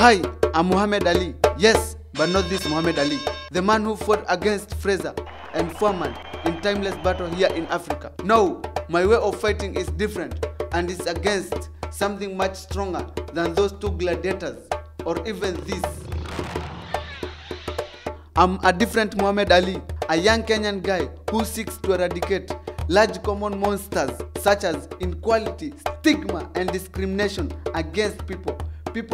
Hi, I'm Muhammad Ali. Yes, but not this Muhammad Ali. The man who fought against Fraser and Foreman in timeless battle here in Africa. No, my way of fighting is different and it's against something much stronger than those two gladiators or even this. I'm a different Muhammad Ali, a young Kenyan guy who seeks to eradicate large common monsters such as inequality, stigma, and discrimination against people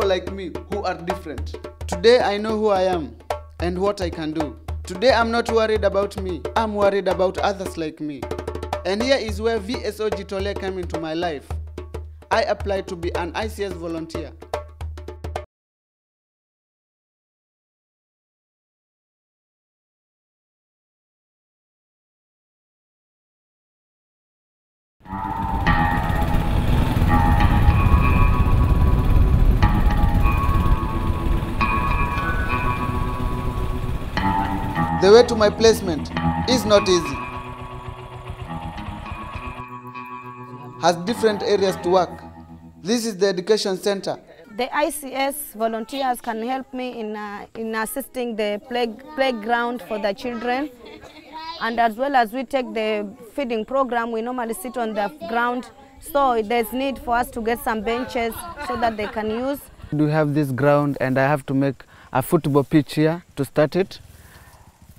like me who are different. Today I know who I am and what I can do. Today I'm not worried about me, I'm worried about others like me. And here is where VSO Jitole came into my life. I applied to be an ICS volunteer. The way to my placement is not easy. Has different areas to work. This is the education center. The ICS volunteers can help me in assisting the playground for the children. And as well as we take the feeding program, we normally sit on the ground. So there's need for us to get some benches so that they can use. We have this ground and I have to make a football pitch here to start it,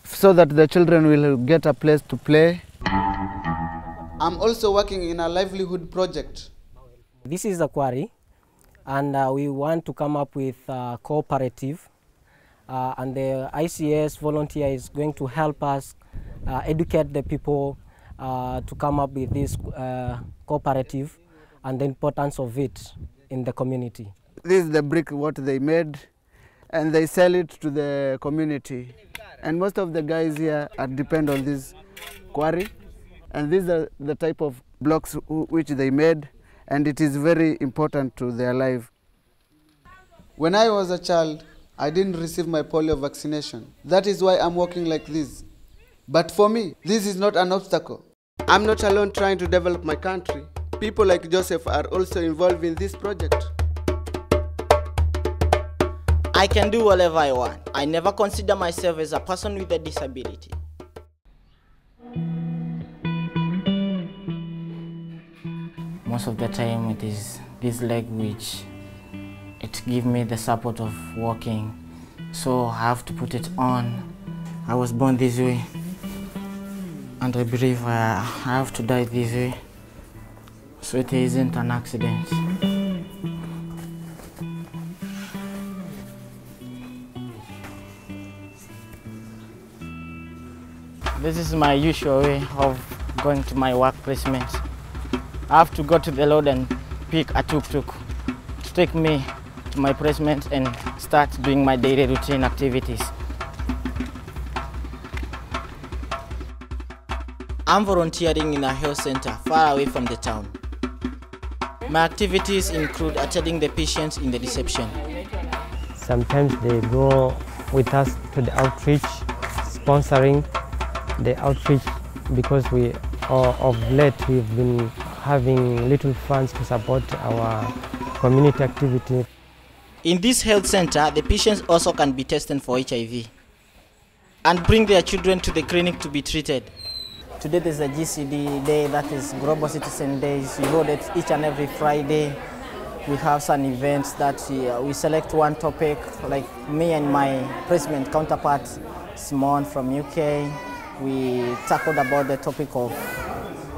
so that the children will get a place to play. I'm also working in a livelihood project. This is a quarry, and we want to come up with a cooperative, and the ICS volunteer is going to help us educate the people to come up with this cooperative and the importance of it in the community. This is the brick what they made, and they sell it to the community. And most of the guys here depend on this quarry, and these are the type of blocks which they made, and it is very important to their life. When I was a child, I didn't receive my polio vaccination. That is why I'm walking like this. But for me, this is not an obstacle. I'm not alone trying to develop my country. People like Joseph are also involved in this project. I can do whatever I want. I never consider myself as a person with a disability. Most of the time it is this leg which it gives me the support of walking. So I have to put it on. I was born this way and I believe I have to die this way. So it isn't an accident. This is my usual way of going to my work placement. I have to go to the road and pick a tuk-tuk to take me to my placement and start doing my daily routine activities. I'm volunteering in a health center far away from the town. My activities include attending the patients in the reception. Sometimes they go with us to the outreach, sponsoring the outreach, because we of late we've been having little funds to support our community activity. In this health center, the patients also can be tested for HIV and bring their children to the clinic to be treated. Today there's a GCD day, that is Global Citizen Days. We hold it each and every Friday. We have some events that we select one topic, like me and my president counterpart, Simone from UK. We tackled about the topic of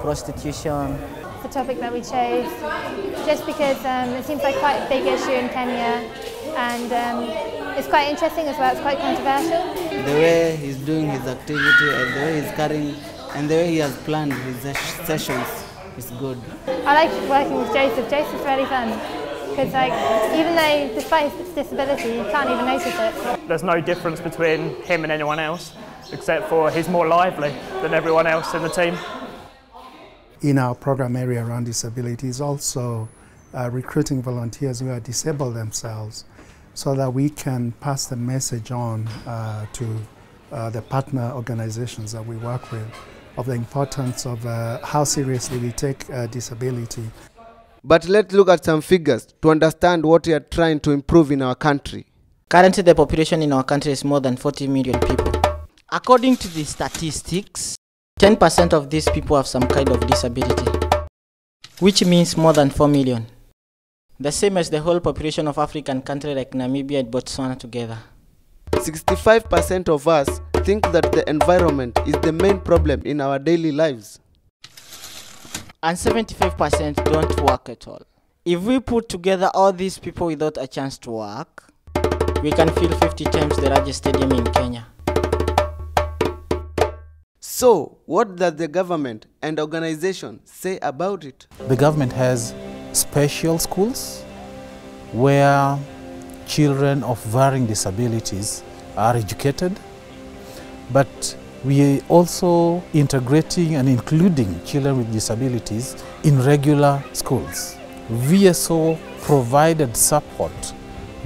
prostitution. The topic that we chose just because it seems like quite a big issue in Kenya, and it's quite interesting as well. It's quite controversial. The way he's doing his activity and the way he's carrying and the way he has planned his sessions is good. I like working with Joseph. Joseph's really fun because, like, even though despite his disability, you can't even notice it. There's no difference between him and anyone else, except for he's more lively than everyone else in the team. In our program area around disabilities, also recruiting volunteers who are disabled themselves, so that we can pass the message on to the partner organizations that we work with of the importance of how seriously we take disability. But let's look at some figures to understand what we are trying to improve in our country. Currently, the population in our country is more than 40 million people. According to the statistics, 10% of these people have some kind of disability, which means more than 4 million. The same as the whole population of African countries like Namibia and Botswana together. 65% of us think that the environment is the main problem in our daily lives. And 75% don't work at all. If we put together all these people without a chance to work, we can fill 50 times the largest stadium in Kenya. So, what does the government and organization say about it? The government has special schools where children of varying disabilities are educated, but we are also integrating and including children with disabilities in regular schools. VSO provided support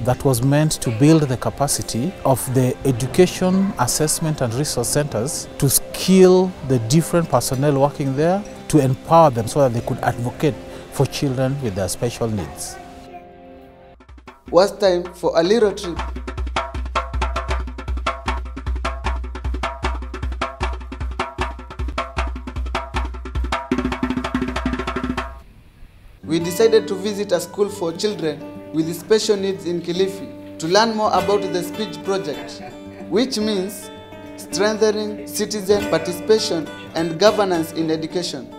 that was meant to build the capacity of the education, assessment and resource centers to skill the different personnel working there to empower them so that they could advocate for children with their special needs. What's time for a little trip? We decided to visit a school for children with special needs in Kilifi to learn more about the speech project, which means strengthening citizen participation and governance in education.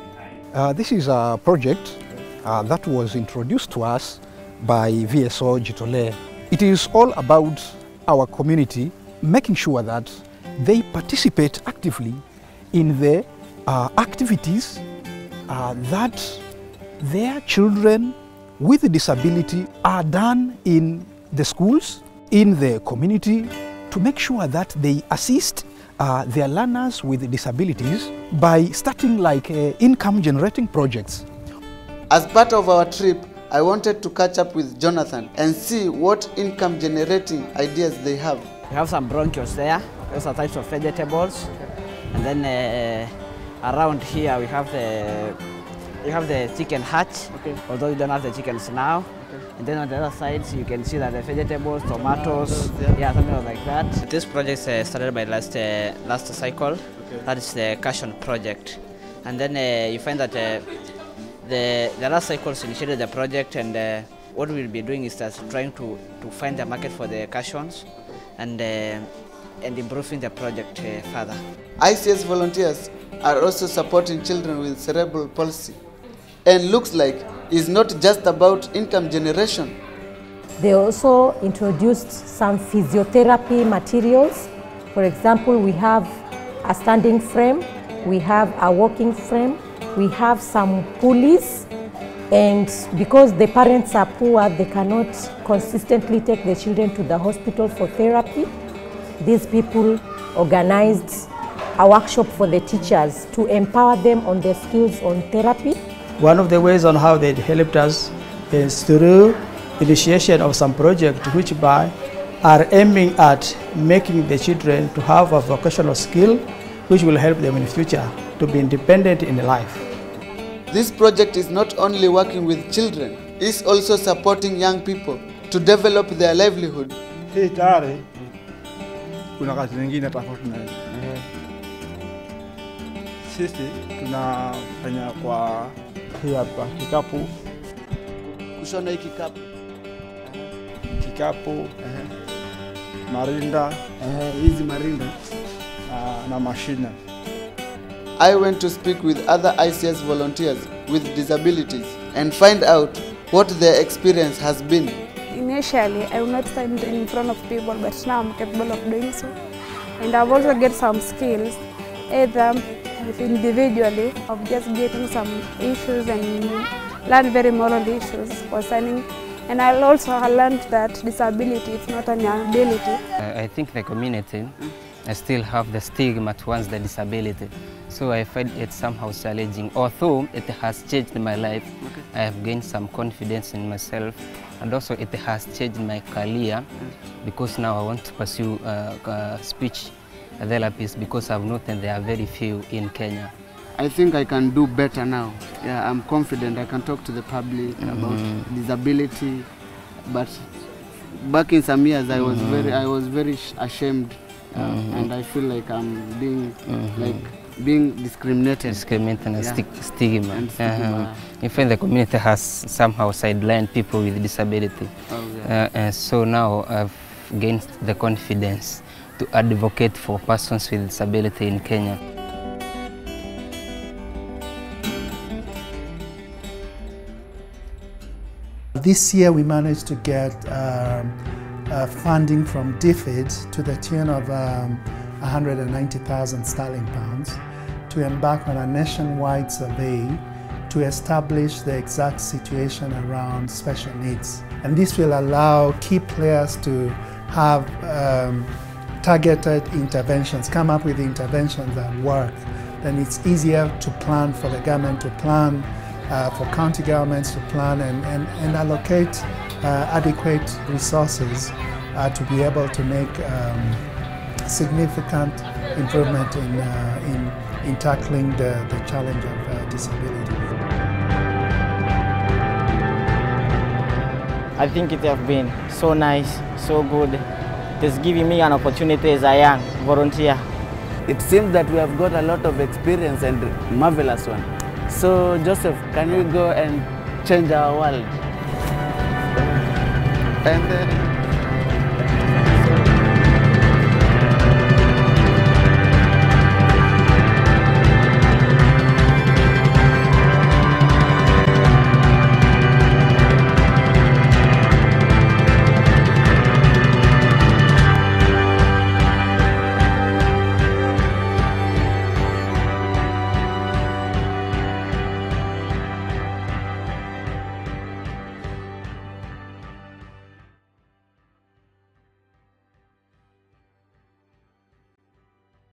This is a project that was introduced to us by VSO Jitole. It is all about our community making sure that they participate actively in the activities that their children with disability are done in the schools, in the community, to make sure that they assist their learners with disabilities by starting like income generating projects. As part of our trip, I wanted to catch up with Jonathan and see what income generating ideas they have. We have some bronchos there, those are types of vegetables. And then around here we have the chicken hutch, although we don't have the chickens now. And then on the other side you can see that the vegetables, tomatoes, something like that. This project started by last cycle. That is the Cushion project. And then you find that the last cycles initiated the project, and what we'll be doing is that trying to find the market for the cushions and improving the project further. ICS volunteers are also supporting children with cerebral palsy, and looks like it's not just about income generation. They also introduced some physiotherapy materials. For example, we have a standing frame, we have a walking frame, we have some pulleys, and because the parents are poor, they cannot consistently take the children to the hospital for therapy. These people organized a workshop for the teachers to empower them on their skills on therapy. One of the ways on how they helped us is through initiation of some projects which are aiming at making the children to have a vocational skill which will help them in the future to be independent in life. This project is not only working with children, it's also supporting young people to develop their livelihood. Hii tayari kuna kazi nyingine tofauti na hii. Sisi tunafanya kwa hii hapa kikapu. Kushona hii kikapu. Kikapu. Marinda. Hizi marinda. Na mashine. I went to speak with other ICS volunteers with disabilities and find out what their experience has been. Initially, I will not stand in front of people, but now I'm capable of doing so. And I've also get some skills, either individually, of just getting some issues and learn very moral issues concerning. And I also learned that disability is not an ability. I think the community still have the stigma towards the disability. So I find it somehow challenging. Although it has changed my life, I have gained some confidence in myself, and also it has changed my career because now I want to pursue speech therapies because I've noticed there are very few in Kenya. I think I can do better now yeah, I'm confident. I can talk to the public about disability, but back in some years I was very ashamed, and I feel like I'm being discriminated. Discriminated and yeah. stigma. And stigma. In fact, the community has somehow sidelined people with disability. Oh, yeah. And so now I've gained the confidence to advocate for persons with disability in Kenya. This year we managed to get funding from DFID to the tune of 190,000 sterling pounds to embark on a nationwide survey to establish the exact situation around special needs. And this will allow key players to have targeted interventions, come up with interventions that work. Then it's easier to plan for the government to plan, for county governments to plan and allocate adequate resources to be able to make significant improvement in tackling the challenge of disability. I think it has been so nice, so good. It is giving me an opportunity as a young volunteer. It seems that we have got a lot of experience and marvelous one. So Joseph, can you go and change our world? And